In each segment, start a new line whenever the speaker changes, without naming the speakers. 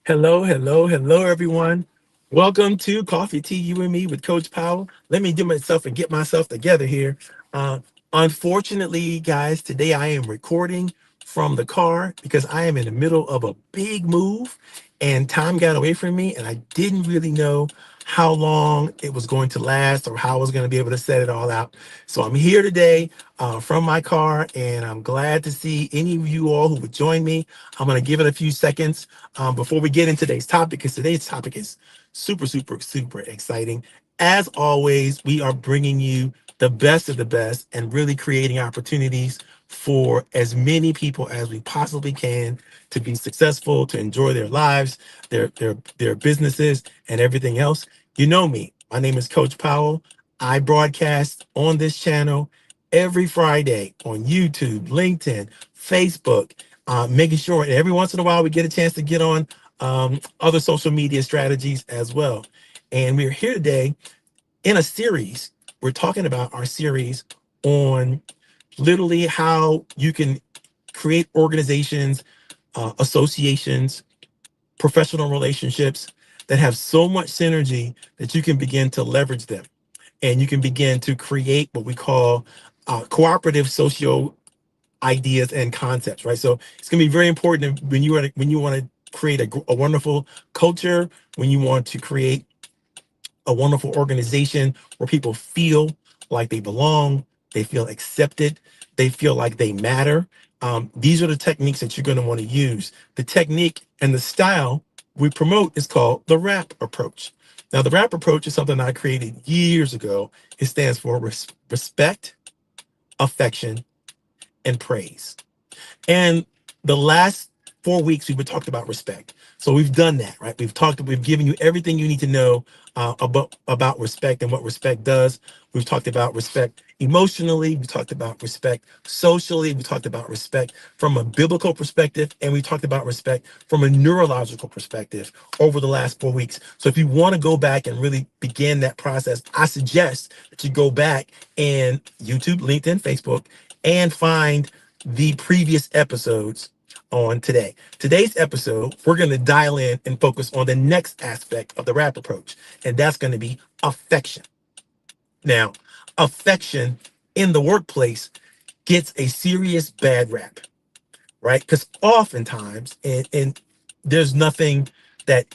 Hello, hello, hello, everyone. Welcome to Coffee Tea, You and Me with Coach Powell. Let me do myself and get myself together here. Uh, Unfortunately, guys, today I am recording from the car because I am in the middle of a big move and time got away from me, and I didn't really know how long it was going to last or how I was going to be able to set it all out. So I'm here today from my car, and I'm glad to see any of you all who would join me. I'm going to give it a few seconds before we get into today's topic, because today's topic is super, super, super exciting. As always, we are bringing you the best of the best and really creating opportunities for as many people as we possibly can to be successful, to enjoy their lives, their businesses, and everything else. You know me. My name is Coach Powell. I broadcast on this channel every Friday on YouTube, LinkedIn, Facebook, making sure every once in a while we get a chance to get on other social media strategies as well. And we're here today in a series. We're talking about our series on literally how you can create organizations, associations, professional relationships that have so much synergy that you can begin to leverage them, and you can begin to create what we call cooperative socio ideas and concepts, right? So it's going to be very important when you want to create a wonderful culture, when you want to create a wonderful organization where people feel like they belong, they feel accepted, they feel like they matter. These are the techniques that you're going to want to use. The technique and the style we promote is called the RAP approach. Now, the RAP approach is something I created years ago. It stands for respect, affection, and praise. And the last 4 weeks, we've been talked about respect. So we've done that, right? We've given you everything you need to know about respect and what respect does. We've talked about respect emotionally. We talked about respect socially. We talked about respect from a biblical perspective, and we talked about respect from a neurological perspective over the last 4 weeks. So if you want to go back and really begin that process, I suggest that you go back and YouTube, LinkedIn, Facebook, and find the previous episodes on today. Today's episode, we're going to dial in and focus on the next aspect of the RAP approach, and that's going to be affection. Now, affection in the workplace gets a serious bad rap, right? Because oftentimes, and there's nothing that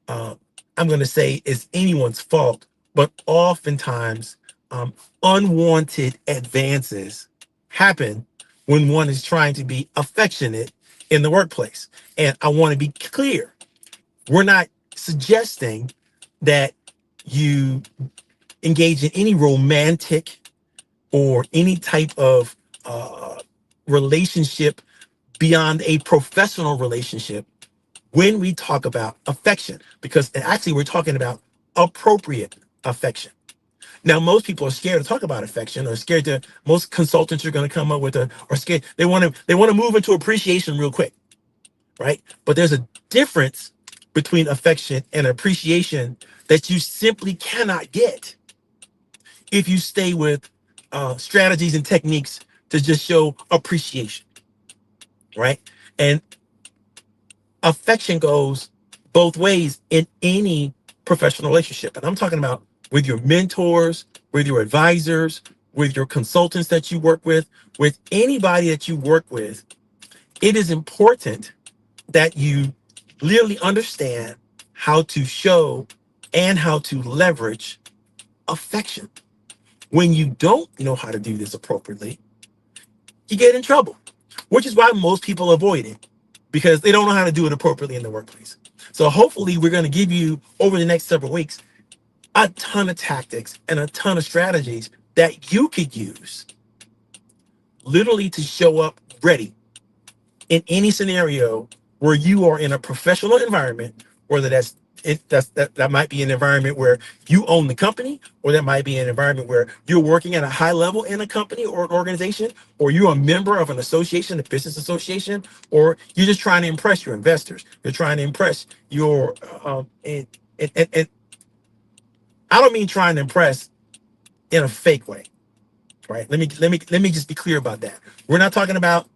uh, I'm going to say is anyone's fault, but oftentimes unwanted advances happen when one is trying to be affectionate in the workplace. And I want to be clear, we're not suggesting that you engage in any romantic or any type of relationship beyond a professional relationship when we talk about affection, because actually we're talking about appropriate affection. Now, most people are scared to talk about affection, or scared to. Most consultants are going to come up with or scared. They want to move into appreciation real quick, right? But there's a difference between affection and appreciation that you simply cannot get if you stay with strategies and techniques to just show appreciation, right? And affection goes both ways in any professional relationship. And I'm talking about with your mentors, with your advisors, with your consultants that you work with anybody that you work with. It is important that you clearly understand how to show and how to leverage affection. When you don't know how to do this appropriately, you get in trouble, which is why most people avoid it, because they don't know how to do it appropriately in the workplace. So hopefully we're going to give you over the next several weeks a ton of tactics and a ton of strategies that you could use literally to show up ready in any scenario where you are in a professional environment, whether that might be an environment where you own the company, or that might be an environment where you're working at a high level in a company or an organization, or you're a member of an association, a business association, or you're just trying to impress your investors. You're trying to impress your and I don't mean trying to impress in a fake way, right? Let me just be clear about that. We're not talking about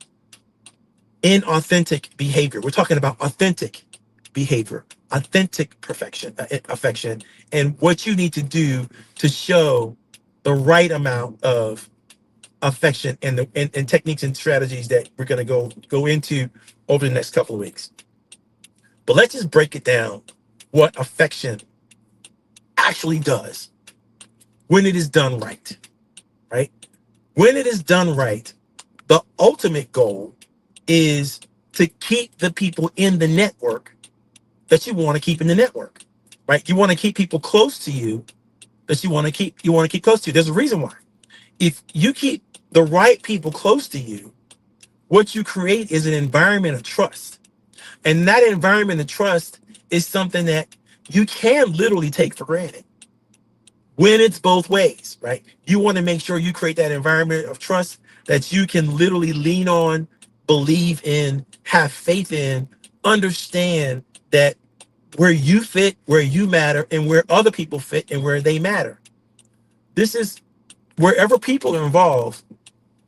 inauthentic behavior. We're talking about authentic behavior, authentic affection, and what you need to do to show the right amount of affection and techniques and strategies that we're going to go into over the next couple of weeks. But let's just break it down what affection actually does when it is done right, right? When it is done right, the ultimate goal is to keep the people in the network that you want to keep in the network, right? You want to keep people close to you that you want to keep close to you. There's a reason why. If you keep the right people close to you, what you create is an environment of trust. And that environment of trust is something that you can literally take for granted when it's both ways, right? You want to make sure you create that environment of trust that you can literally lean on, believe in, have faith in, understand that where you fit, where you matter, and where other people fit and where they matter. This is wherever people are involved,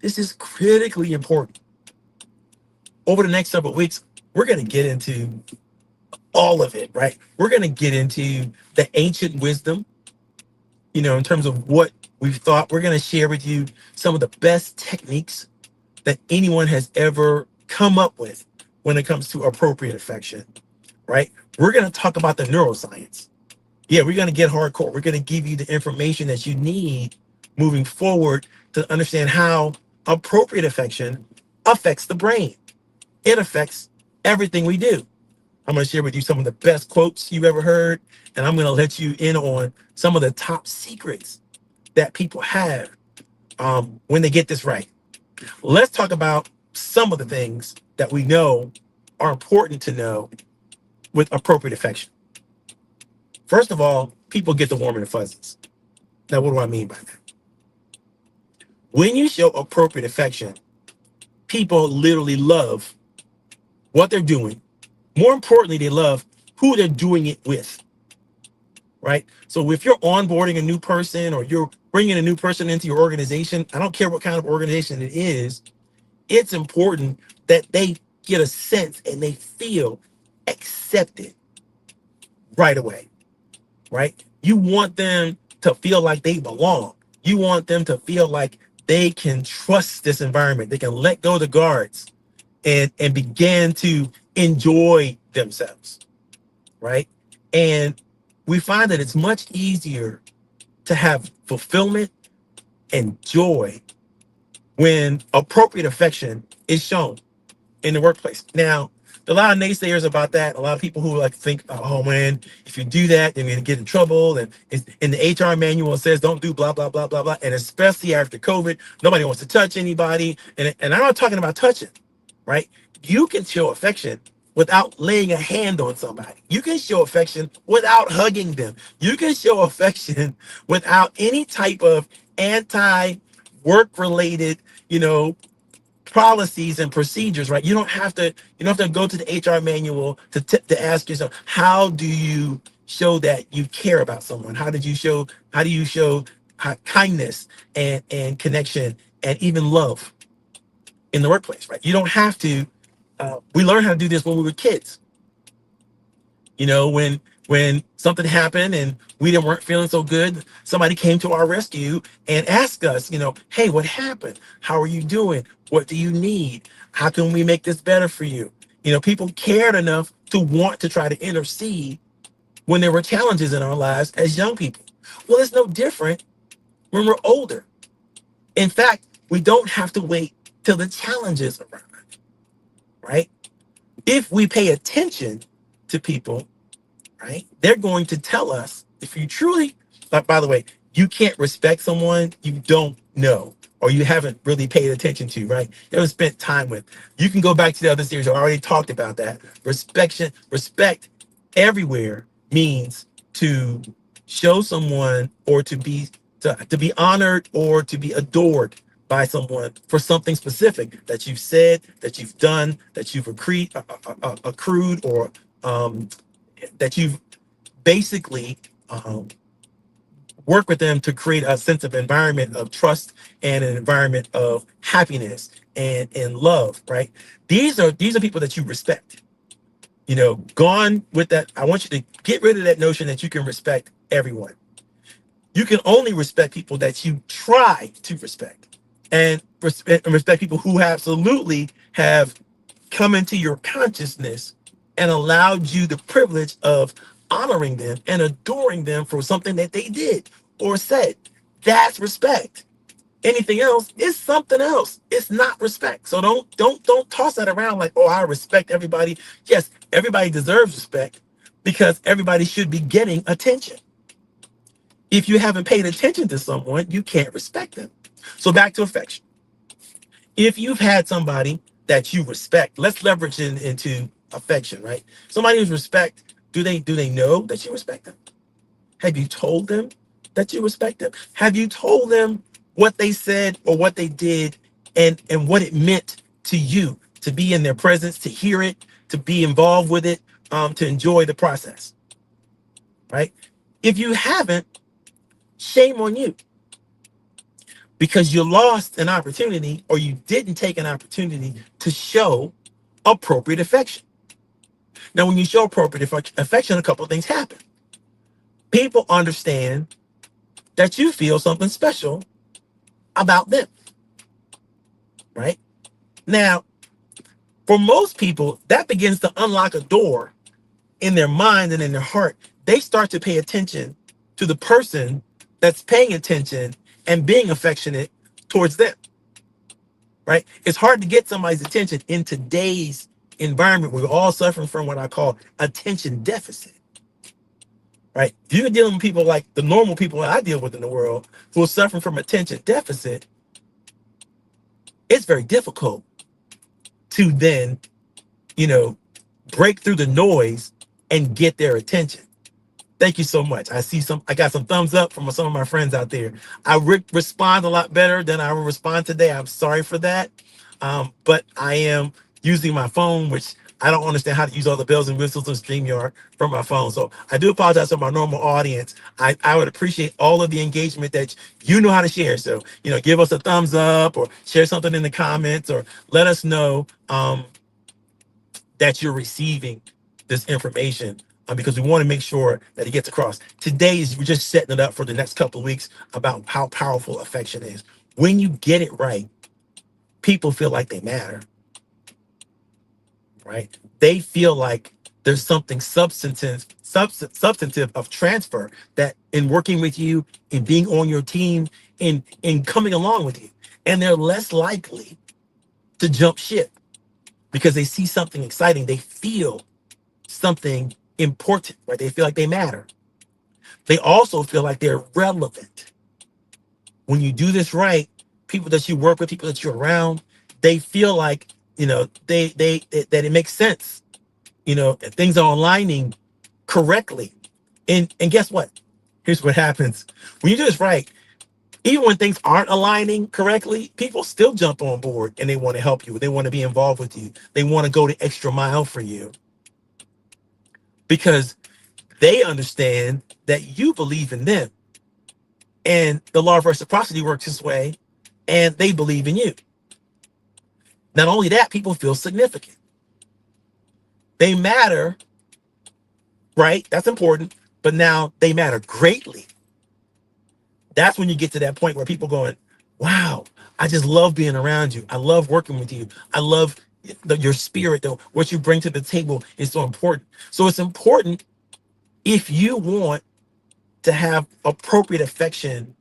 this is critically important. Over the next several weeks, we're going to get into all of it, right? We're going to get into the ancient wisdom, in terms of what we've thought. We're going to share with you some of the best techniques that anyone has ever come up with when it comes to appropriate affection, right? We're going to talk about the neuroscience. Yeah, we're going to get hardcore. We're going to give you the information that you need moving forward to understand how appropriate affection affects the brain. It affects everything we do. I'm going to share with you some of the best quotes you've ever heard, and I'm going to let you in on some of the top secrets that people have when they get this right. Let's talk about some of the things that we know are important to know with appropriate affection. First of all, people get the warm and the fuzzies. Now, what do I mean by that? When you show appropriate affection, people literally love what they're doing. More importantly, they love who they're doing it with, right? So if you're onboarding a new person or you're bringing a new person into your organization, I don't care what kind of organization it is, it's important that they get a sense and they feel accepted right away, right? You want them to feel like they belong. You want them to feel like they can trust this environment. They can let go of the guards and begin to enjoy themselves, right? And we find that it's much easier to have fulfillment and joy when appropriate affection is shown in the workplace. Now, there are a lot of naysayers about that. A lot of people who like think, oh man, if you do that, then you're gonna get in trouble. And in the HR manual, it says don't do blah, blah, blah, blah, blah. And especially after COVID, nobody wants to touch anybody. And I'm not talking about touching, right? You can show affection without laying a hand on somebody. You can show affection without hugging them. You can show affection without any type of anti-work related, policies and procedures, right? You don't have to go to the HR manual to ask yourself, how do you show that you care about someone? How do you show kindness and connection and even love in the workplace, right? You don't have to. We learned how to do this when we were kids. When something happened and we weren't feeling so good, somebody came to our rescue and asked us, hey, what happened? How are you doing? What do you need? How can we make this better for you? People cared enough to want to try to intercede when there were challenges in our lives as young people. Well, it's no different when we're older. In fact, we don't have to wait till the challenges arrive, right? If we pay attention to people, right, they're going to tell us if you truly, by the way, you can't respect someone you don't know or you haven't really paid attention to, right? You haven't spent time with. You can go back to the other series. I already talked about that. Respect everywhere means to show someone or to be honored or to be adored by someone for something specific that you've said, that you've done, that you've accrued, or that you've basically work with them to create a sense of environment of trust and an environment of happiness and love, right? These are people that you respect. Gone with that. I want you to get rid of that notion that you can respect everyone. You can only respect people that you try to respect, and respect people who absolutely have come into your consciousness and allowed you the privilege of honoring them and adoring them for something that they did or said. That's respect. Anything else is something else. It's not respect. So don't toss that around like, oh, I respect everybody. Yes, everybody deserves respect because everybody should be getting attention. If you haven't paid attention to someone, you can't respect them. So back to affection. If you've had somebody that you respect, let's leverage into affection, right? Somebody who's respect, do they know that you respect them? Have you told them that you respect them? Have you told them what they said or what they did and what it meant to you to be in their presence, to hear it, to be involved with it, to enjoy the process, right? If you haven't, shame on you because you lost an opportunity or you didn't take an opportunity to show appropriate affection. Now, when you show appropriate affection, a couple of things happen. People understand that you feel something special about them, right? Now, for most people, that begins to unlock a door in their mind and in their heart. They start to pay attention to the person that's paying attention and being affectionate towards them, right? It's hard to get somebody's attention in today's environment. We're all suffering from what I call attention deficit, right? If you're dealing with people like the normal people that I deal with in the world who are suffering from attention deficit, it's very difficult to then, break through the noise and get their attention. Thank you so much. I got some thumbs up from some of my friends out there. I respond a lot better than I will respond today. I'm sorry for that. But I am using my phone, which I don't understand how to use all the bells and whistles of StreamYard from my phone. So I do apologize to my normal audience. I would appreciate all of the engagement that you know how to share. So, give us a thumbs up or share something in the comments or let us know that you're receiving this information because we want to make sure that it gets across. We're just setting it up for the next couple of weeks about how powerful affection is. When you get it right, people feel like they matter, right? They feel like there's something substantive of transfer that in working with you, in being on your team, in coming along with you. And they're less likely to jump ship because they see something exciting. They feel something important, right? They feel like they matter. They also feel like they're relevant. When you do this right, people that you work with, people that you're around, they feel like, that it makes sense. Things are aligning correctly. And guess what? Here's what happens. When you do this right, even when things aren't aligning correctly, people still jump on board and they want to help you. They want to be involved with you. They want to go the extra mile for you because they understand that you believe in them. And the law of reciprocity works this way, and they believe in you. Not only that, people feel significant. They matter, right? That's important. But now they matter greatly. That's when you get to that point where people going, wow, I just love being around you. I love working with you. I love your spirit, though. What you bring to the table is so important. So it's important if you want to have appropriate affection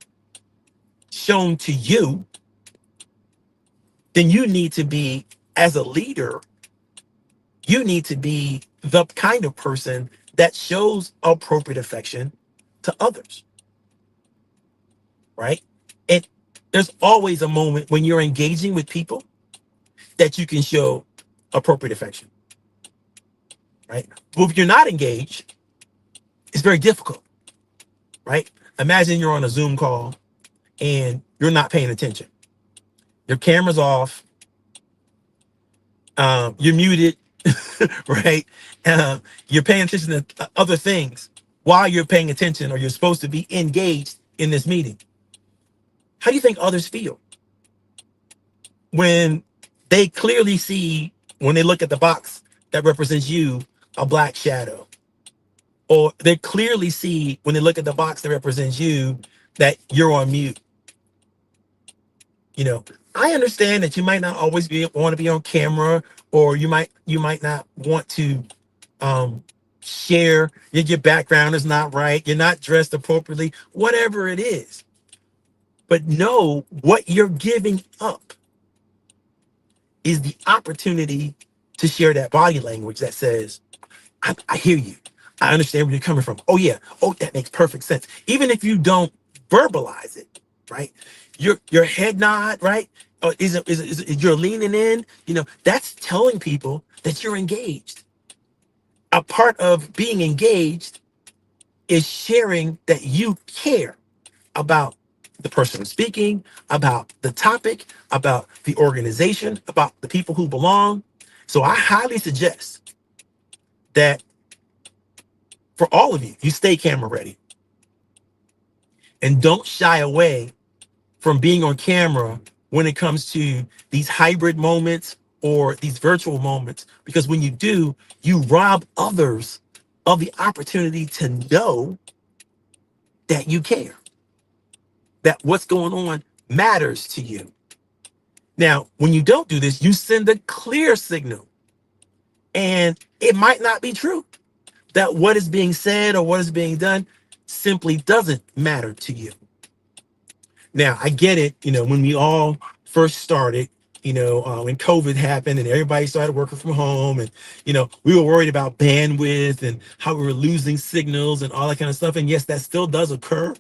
shown to you, then you need to be, as a leader, you need to be the kind of person that shows appropriate affection to others, right? And there's always a moment when you're engaging with people that you can show appropriate affection, right? But if you're not engaged, it's very difficult, right? Imagine you're on a Zoom call and you're not paying attention. Your camera's off. You're muted, right? You're paying attention to other things while you're paying attention or you're supposed to be engaged in this meeting. How do you think others feel when they clearly see, when they look at the box that represents you, a black shadow, or they clearly see when they look at the box that represents you that you're on mute. You know, I understand that you might not always want to be on camera, or you might not want to um share your background is not right, you're not dressed appropriately, whatever it is. But know what you're giving up is the opportunity to share that body language that says, I hear you. I understand where you're coming from. Oh yeah. Oh, that makes perfect sense. Even if you don't verbalize it, right? Your head nod, right? You're leaning in. You know, that's telling people that you're engaged. A part of being engaged is sharing that you care about the person speaking, about the topic, about the organization, about the people who belong. So I highly suggest that for all of you, you stay camera ready and don't shy away from being on camera when it comes to these hybrid moments or these virtual moments. Because when you do, you rob others of the opportunity to know that you care, that what's going on matters to you. Now, when you don't do this, you send a clear signal, and it might not be true that what is being said or what is being done simply doesn't matter to you. Now, I get it, you know, when we all first started, when COVID happened and everybody started working from home, and, we were worried about bandwidth and how we were losing signals and all that kind of stuff. And yes, that still does occur.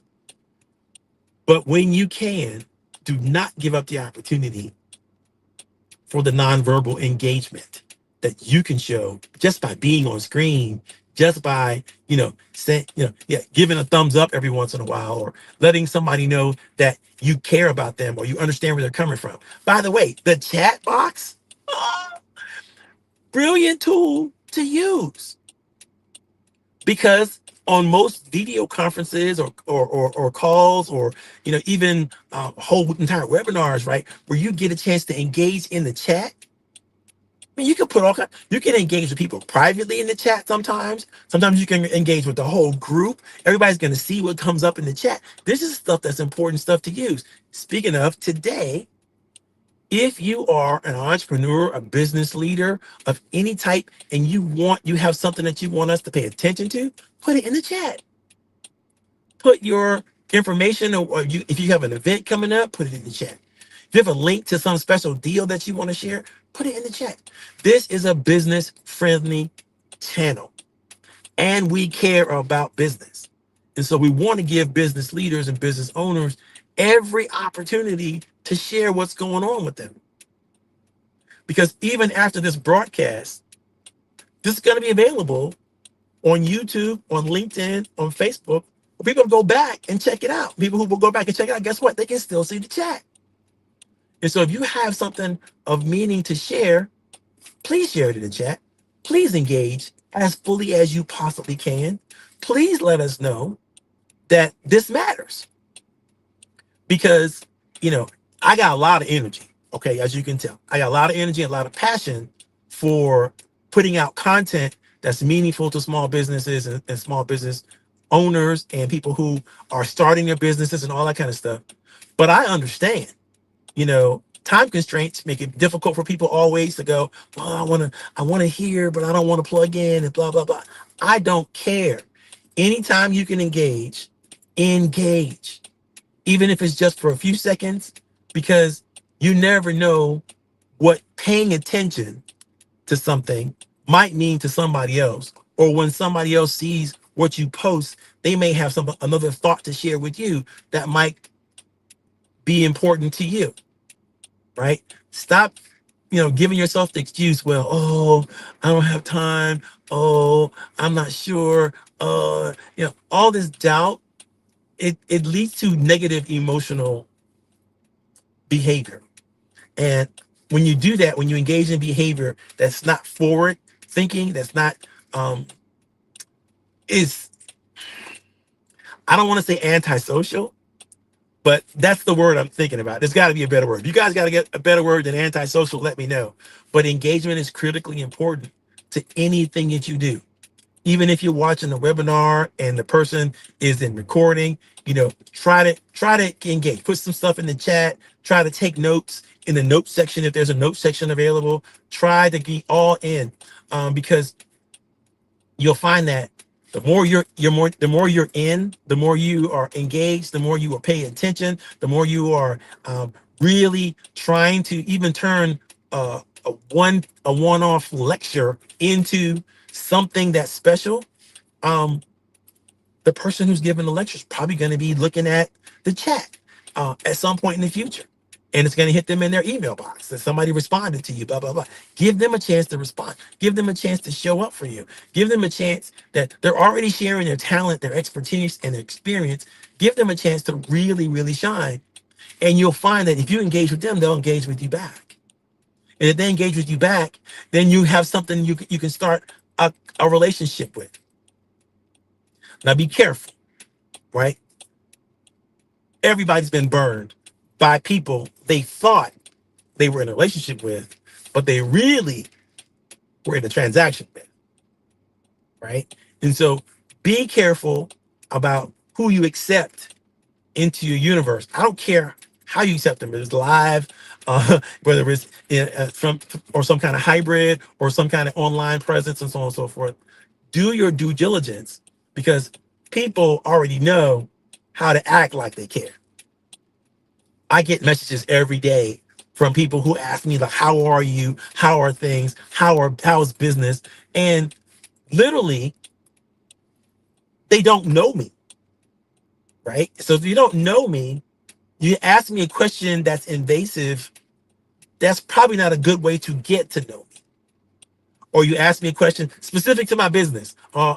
But when you can, do not give up the opportunity for the nonverbal engagement that you can show just by being on screen, just by, saying, giving a thumbs up every once in a while, or letting somebody know that you care about them or you understand where they're coming from. By the way, the chat box, brilliant tool to use, because on most video conferences or calls, or even whole entire webinars, right, where you get a chance to engage in the chat. I mean, you can put you can engage with people privately in the chat sometimes. Sometimes you can engage with the whole group. Everybody's going to see what comes up in the chat. This is stuff that's important stuff to use. Speaking of today, if you are an entrepreneur, a business leader of any type, and you have something that you want us to pay attention to, put it in the chat. Put your information, or if you have an event coming up, put it in the chat. If you have a link to some special deal that you want to share, put it in the chat. This is a business-friendly channel, and we care about business. And so we want to give business leaders and business owners every opportunity to share what's going on with them. Because even after this broadcast, this is going to be available on YouTube, on LinkedIn, on Facebook. People go back and check it out. People who will go back and check it out, guess what? They can still see the chat. And so if you have something of meaning to share, please share it in the chat. Please engage as fully as you possibly can. Please let us know that this matters. Because, I got a lot of energy. Okay, as you can tell, I got a lot of energy and a lot of passion for putting out content that's meaningful to small businesses and small business owners and people who are starting their businesses and all that kind of stuff. But I understand, time constraints make it difficult for people always to go, well, I want to hear, but I don't want to plug in and blah, blah, blah. I don't care. Anytime you can engage, even if it's just for a few seconds, because you never know what paying attention to something might mean to somebody else. Or when somebody else sees what you post, they may have another thought to share with you that might be important to you, right? Stop, giving yourself the excuse, well, oh, I don't have time. Oh, I'm not sure. All this doubt, it leads to negative emotional behavior. And when you do that, when you engage in behavior that's not forward thinking, that's not, is, I don't want to say antisocial, but that's the word I'm thinking about. There's got to be a better word. If you guys got to get a better word than antisocial, let me know. But engagement is critically important to anything that you do. Even if you're watching a webinar and the person is in recording, try to engage. Put some stuff in the chat. Try to take notes in the notes section if there's a note section available. Try to be all in, because you'll find that the more you're in, the more you are engaged, the more you are paying attention, the more you are really trying to even turn a one-off lecture into something that's special. The person who's giving the lecture is probably going to be looking at the chat at some point in the future. And it's going to hit them in their email box that somebody responded to you, blah, blah, blah. Give them a chance to respond. Give them a chance to show up for you. Give them a chance that they're already sharing their talent, their expertise, and their experience. Give them a chance to really, really shine. And you'll find that if you engage with them, they'll engage with you back. And if they engage with you back, then you have something you can start a relationship with. Now be careful, right? Everybody's been burned by people they thought they were in a relationship with, but they really were in a transaction with, right? And so be careful about who you accept into your universe. I don't care how you accept them, whether it's live, whether it's from or some kind of hybrid or some kind of online presence and so on and so forth. Do your due diligence, because people already know how to act like they care. I get messages every day from people who ask me, like, how are you? How are things? How's business? And literally, they don't know me, right? So if you don't know me, you ask me a question that's invasive, that's probably not a good way to get to know me. Or you ask me a question specific to my business. Are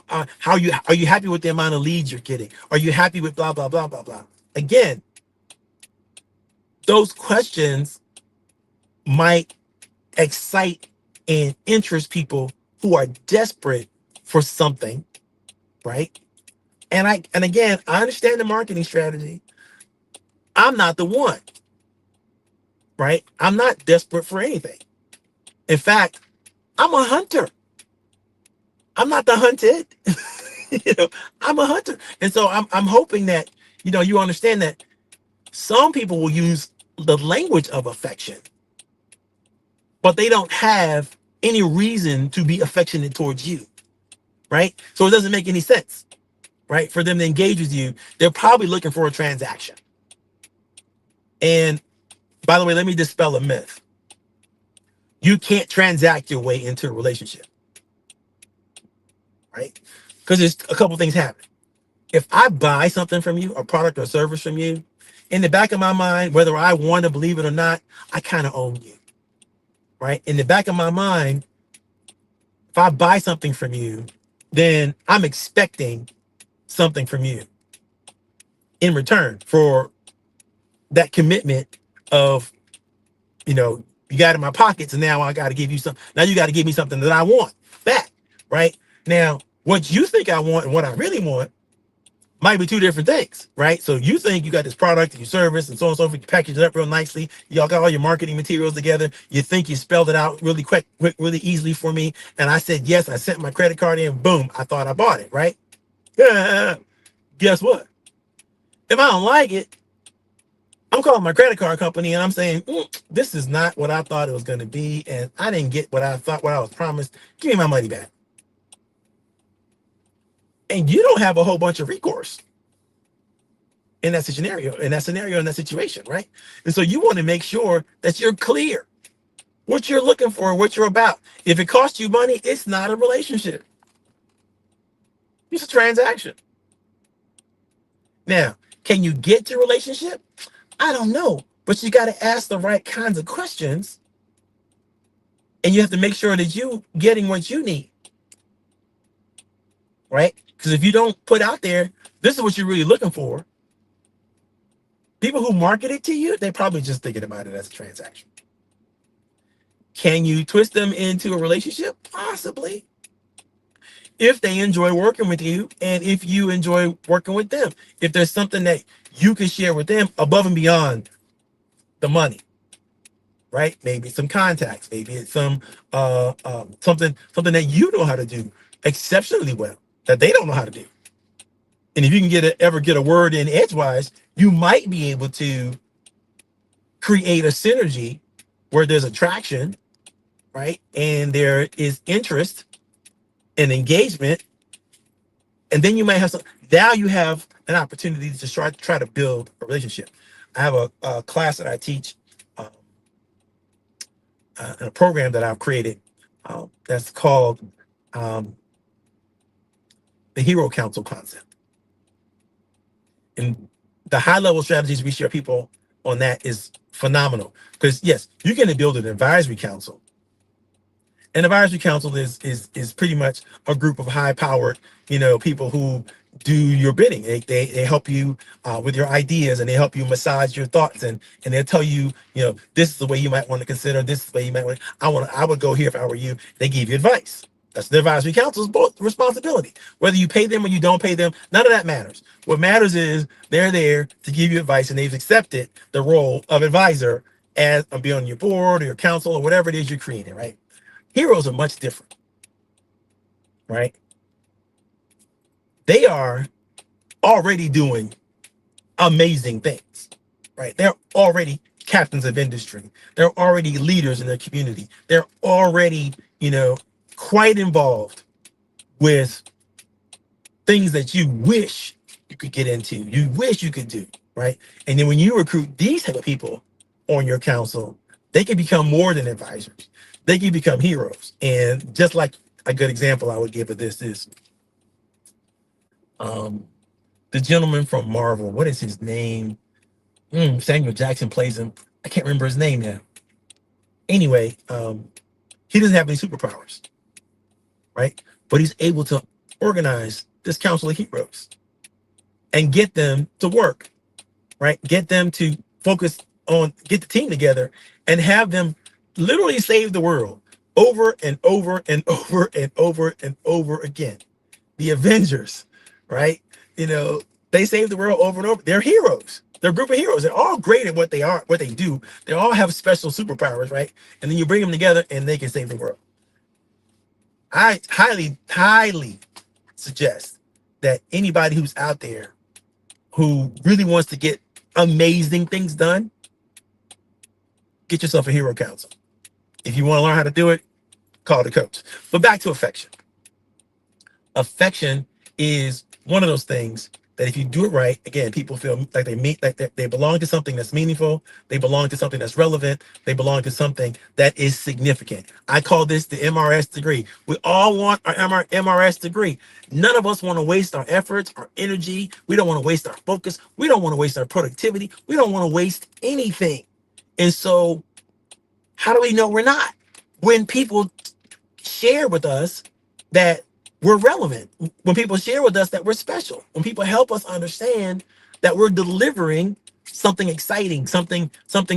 you happy with the amount of leads you're getting? Are you happy with blah, blah, blah, blah, blah? Again, those questions might excite and interest people who are desperate for something, right? And again, I understand the marketing strategy. I'm not the one, right? I'm not desperate for anything. In fact, I'm a hunter. I'm not the hunted. I'm a hunter. And so I'm hoping that, you understand that some people will use the language of affection, but they don't have any reason to be affectionate towards you, right? So it doesn't make any sense, right? For them to engage with you, they're probably looking for a transaction. And by the way, let me dispel a myth. You can't transact your way into a relationship, right? Because there's a couple things happen. If I buy something from you, a product or service from you, in the back of my mind, whether I want to believe it or not, I kind of own you, right? In the back of my mind, if I buy something from you, then I'm expecting something from you in return for that commitment of, you got it in my pockets, and now I got to give you something. Now you got to give me something that I want back, right? Now, what you think I want and what I really want might be two different things, right? So you think you got this product and your service and so on and so forth. You package it up real nicely. Y'all got all your marketing materials together. You think you spelled it out really quick, really easily for me. And I said, yes, I sent my credit card in. Boom. I thought I bought it, right? Guess what? If I don't like it, I'm calling my credit card company and I'm saying, this is not what I thought it was going to be. And I didn't get what I was promised. Give me my money back. And you don't have a whole bunch of recourse in that situation, right? And so you want to make sure that you're clear what you're looking for, what you're about. If it costs you money, it's not a relationship. It's a transaction. Now, can you get to a relationship? I don't know, but you got to ask the right kinds of questions, and you have to make sure that you're getting what you need, right? Because if you don't put out there, this is what you're really looking for, people who market it to you, they're probably just thinking about it as a transaction. Can you twist them into a relationship? Possibly. If they enjoy working with you and if you enjoy working with them. If there's something that you can share with them above and beyond the money, right? Maybe some contacts, maybe it's some something that you know how to do exceptionally well that they don't know how to do. And if you can ever get a word in edgewise, you might be able to create a synergy where there's attraction, right? And there is interest and engagement. And then you might have some, now you have an opportunity to try to build a relationship. I have a class that I teach, um, in a program that I've created, that's called um, the Hero Council concept. And the high level strategies we share people on that is phenomenal. Because yes, you can build an advisory council. An advisory council is pretty much a group of high powered, people who do your bidding. They help you with your ideas, and they help you massage your thoughts, and they'll tell you, this is the way you might want to consider, this is the way you might want. I would go here if I were you. They give you advice. That's the advisory council's both responsibility. Whether you pay them or you don't pay them, none of that matters. What matters is they're there to give you advice, and they've accepted the role of advisor as be on your board or your council or whatever it is you're creating, right? Heroes are much different, right? They are already doing amazing things, right? They're already captains of industry. They're already leaders in their community. They're already, quite involved with things that you wish you could get into, you wish you could do, right? And then when you recruit these type of people on your council, they can become more than advisors. They can become heroes. And just like a good example I would give of this is the gentleman from Marvel. What is his name? Samuel Jackson plays him. I can't remember his name now. Anyway, he doesn't have any superpowers, right? But he's able to organize this council of heroes and get them to work, right? Get them to focus on, get the team together and have them literally save the world over and over and over and over and over again. The Avengers, right? They save the world over and over. They're heroes. They're a group of heroes. They're all great at what they do. They all have special superpowers, right? And then you bring them together and they can save the world. I highly, highly suggest that anybody who's out there who really wants to get amazing things done, get yourself a hero council. If you want to learn how to do it, call the coach. But back to affection. Affection is one of those things that if you do it right, again, people feel like they belong to something that's meaningful. They belong to something that's relevant. They belong to something that is significant. I call this the MRS degree. We all want our MRS degree. None of us want to waste our efforts, our energy. We don't want to waste our focus. We don't want to waste our productivity. We don't want to waste anything. And so how do we know we're not? When people share with us that we're relevant, when people share with us that we're special, when people help us understand that we're delivering something exciting, something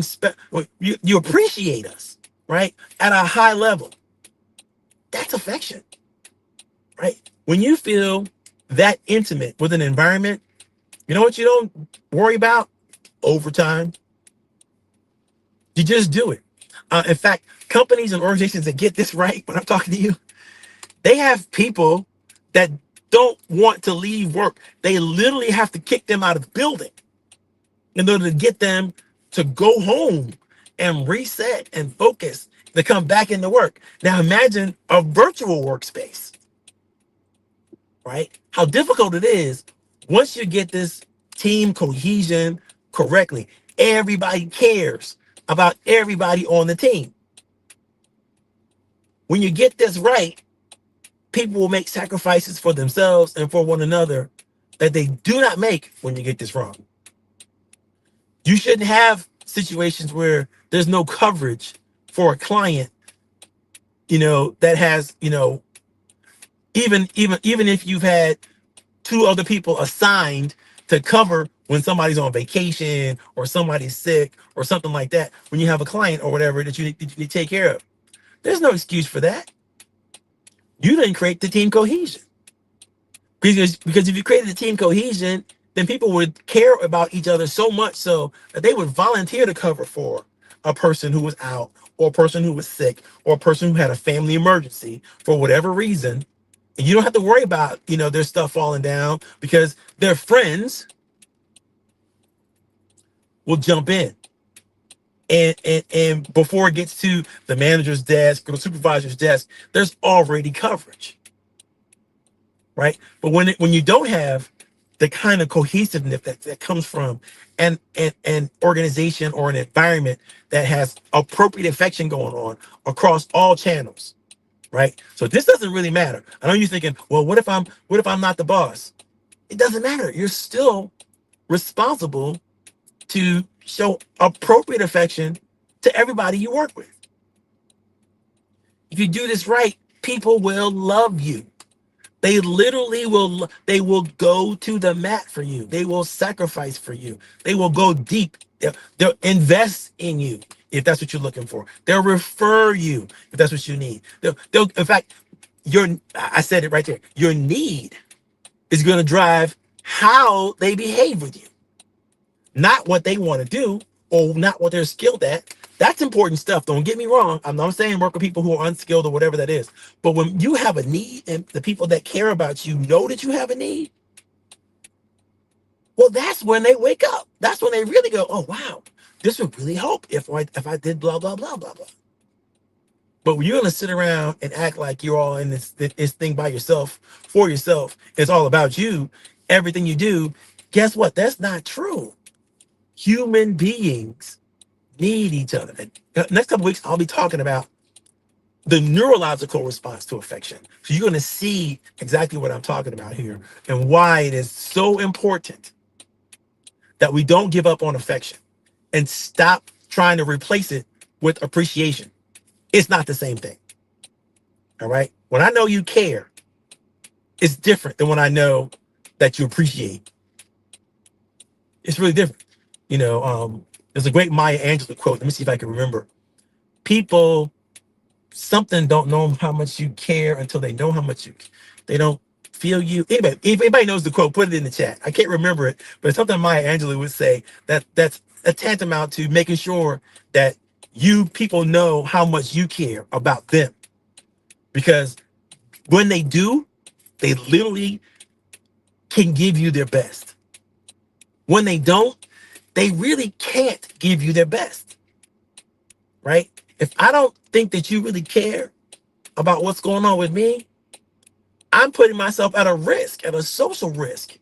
special, you appreciate us, right? At a high level. That's affection, right? When you feel that intimate with an environment, you know what you don't worry about? Overtime. You just do it. In fact, companies and organizations that get this right, when I'm talking to you, they have people that don't want to leave work. They literally have to kick them out of the building in order to get them to go home and reset and focus to come back into work. Now imagine a virtual workspace, right? How difficult it is once you get this team cohesion correctly. Everybody cares about everybody on the team. When you get this right, people will make sacrifices for themselves and for one another that they do not make when you get this wrong. You shouldn't have situations where there's no coverage for a client, that has, even if you've had two other people assigned to cover when somebody's on vacation or somebody's sick or something like that, when you have a client or whatever that you need to take care of. There's no excuse for that. You didn't create the team cohesion. Because if you created the team cohesion, then people would care about each other so much so that they would volunteer to cover for a person who was out, or a person who was sick, or a person who had a family emergency for whatever reason. And you don't have to worry about, their stuff falling down, because their friends will jump in. And before it gets to the manager's desk or the supervisor's desk, there's already coverage, right? But when you don't have the kind of cohesiveness that comes from an organization or an environment that has appropriate infection going on across all channels, right? So this doesn't really matter. I know you're thinking, well, what if I'm not the boss? It doesn't matter. You're still responsible to show appropriate affection to everybody you work with. If you do this right, people will love you. They literally will go to the mat for you. They will sacrifice for you. They will go deep. They'll invest in you if that's what you're looking for. They'll refer you if that's what you need. In fact, I said it right there. Your need is going to drive how they behave with you. Not what they want to do or not what they're skilled at. That's important stuff. Don't get me wrong. I'm not saying work with people who are unskilled or whatever that is. But when you have a need and the people that care about you know that you have a need, well, that's when they wake up. That's when they really go, oh, wow, this would really help if I did blah, blah, blah, blah, blah. But when you're going to sit around and act like you're all in this thing by yourself, for yourself, it's all about you, everything you do, guess what? That's not true. Human beings need each other. Next couple weeks, I'll be talking about the neurological response to affection. So you're going to see exactly what I'm talking about here and why it is so important that we don't give up on affection and stop trying to replace it with appreciation. It's not the same thing. All right. When I know you care, it's different than when I know that you appreciate. It's really different. There's a great Maya Angelou quote. Let me see if I can remember. People, something don't know how much you care until they know how much they don't feel you. Anybody, if anybody knows the quote, put it in the chat. I can't remember it, but it's something Maya Angelou would say that's a tantamount to making sure that people know how much you care about them. Because when they do, they literally can give you their best. When they don't, they really can't give you their best, right? If I don't think that you really care about what's going on with me, I'm putting myself at a risk, at a social risk,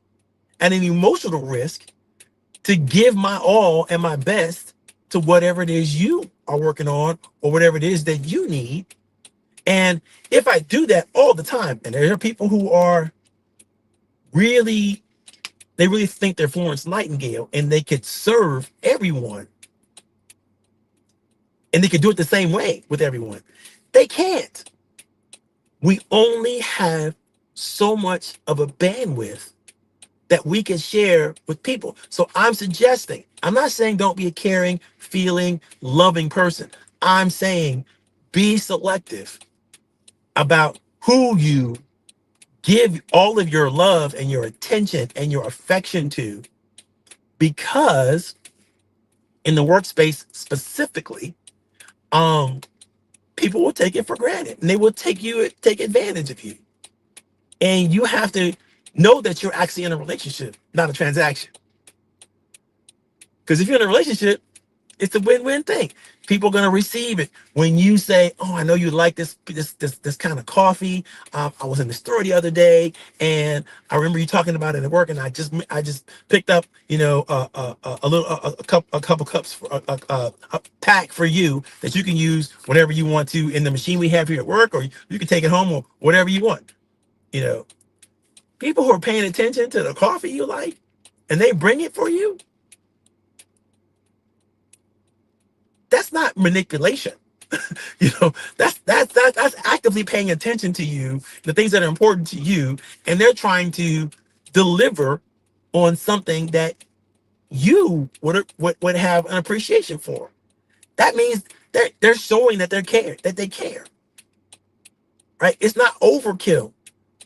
and an emotional risk to give my all and my best to whatever it is you are working on or whatever it is that you need. And if I do that all the time, and there are people who are they really think they're Florence Nightingale and they could serve everyone. And they could do it the same way with everyone. They can't. We only have so much of a bandwidth that we can share with people. So I'm not saying don't be a caring, feeling, loving person. I'm saying be selective about who you give all of your love and your attention and your affection to, because in the workspace specifically, people will take it for granted and they will take advantage of you. And you have to know that you're actually in a relationship, not a transaction. Because if you're in a relationship, it's a win-win thing. People are going to receive it when you say, oh, I know you like this kind of coffee. I was in the store the other day and I remember you talking about it at work, and I just picked up, a couple cups, for a pack for you that you can use whenever you want to in the machine we have here at work, or you can take it home or whatever you want. People who are paying attention to the coffee you like and they bring it for you, that's not manipulation. That's actively paying attention to you, the things that are important to you, and they're trying to deliver on something that you would have an appreciation for. That means they're showing that they care. Right? It's not overkill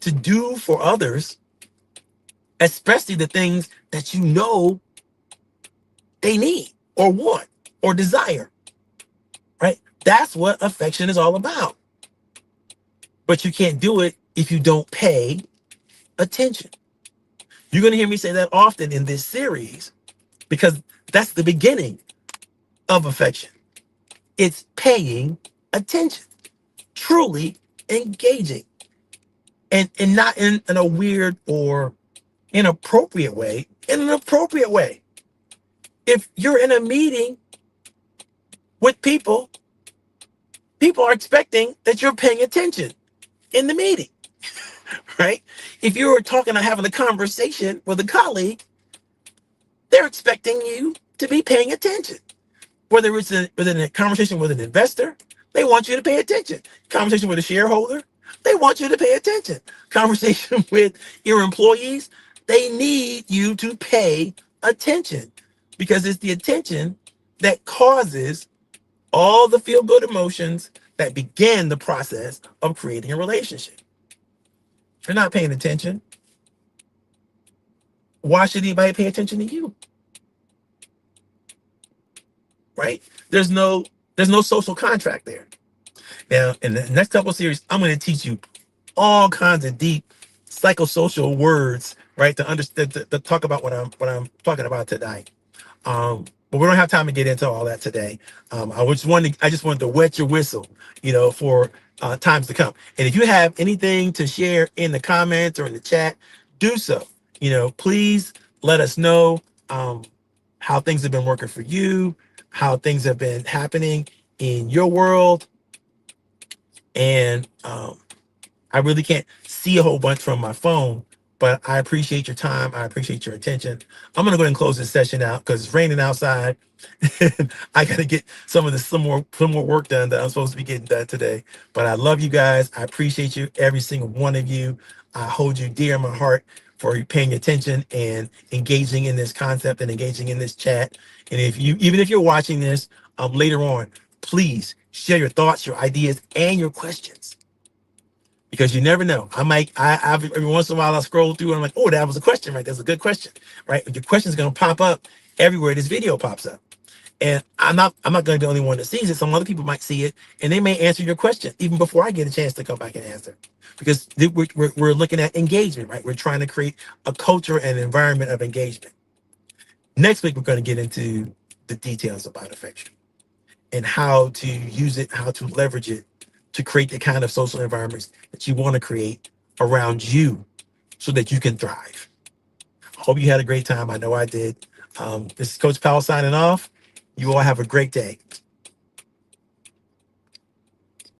to do for others, especially the things that they need or want or desire. right? That's what affection is all about. But you can't do it if you don't pay attention. You're going to hear me say that often in this series because that's the beginning of affection. It's paying attention, truly engaging, and not in a weird or inappropriate way, in an appropriate way. If you're in a meeting with people, people are expecting that you're paying attention in the meeting, right? If you're talking or having a conversation with a colleague, they're expecting you to be paying attention. Whether it's within a conversation with an investor, they want you to pay attention. Conversation with a shareholder, they want you to pay attention. Conversation with your employees, they need you to pay attention because it's the attention that causes all the feel good emotions that began the process of creating a relationship. If you're not paying attention, why should anybody pay attention to you? Right? There's no social contract there. Now, in the next couple of series, I'm going to teach you all kinds of deep psychosocial words, right, to understand to talk about what I'm talking about today. But we don't have time to get into all that today. I just wanted to wet your whistle, for times to come. And if you have anything to share in the comments or in the chat, do so. Please let us know how things have been working for you, how things have been happening in your world, and I really can't see a whole bunch from my phone, but I appreciate your time. I appreciate your attention. I'm gonna go ahead and close this session out because it's raining outside. And I gotta get some more work done that I'm supposed to be getting done today. But I love you guys. I appreciate you, every single one of you. I hold you dear in my heart for paying attention and engaging in this concept and engaging in this chat. And even if you're watching this later on, please share your thoughts, your ideas, and your questions. Because you never know. Every once in a while I scroll through and I'm like, oh, that was a question, right? That's a good question, right? Your question is going to pop up everywhere this video pops up. And I'm not going to be the only one that sees it. Some other people might see it and they may answer your question even before I get a chance to come back and answer. Because we're looking at engagement, right? We're trying to create a culture and environment of engagement. Next week, we're going to get into the details about affection and how to use it, how to leverage it to create the kind of social environments that you want to create around you so that you can thrive. I hope you had a great time. I know I did. This is Coach Powell signing off. You all have a great day.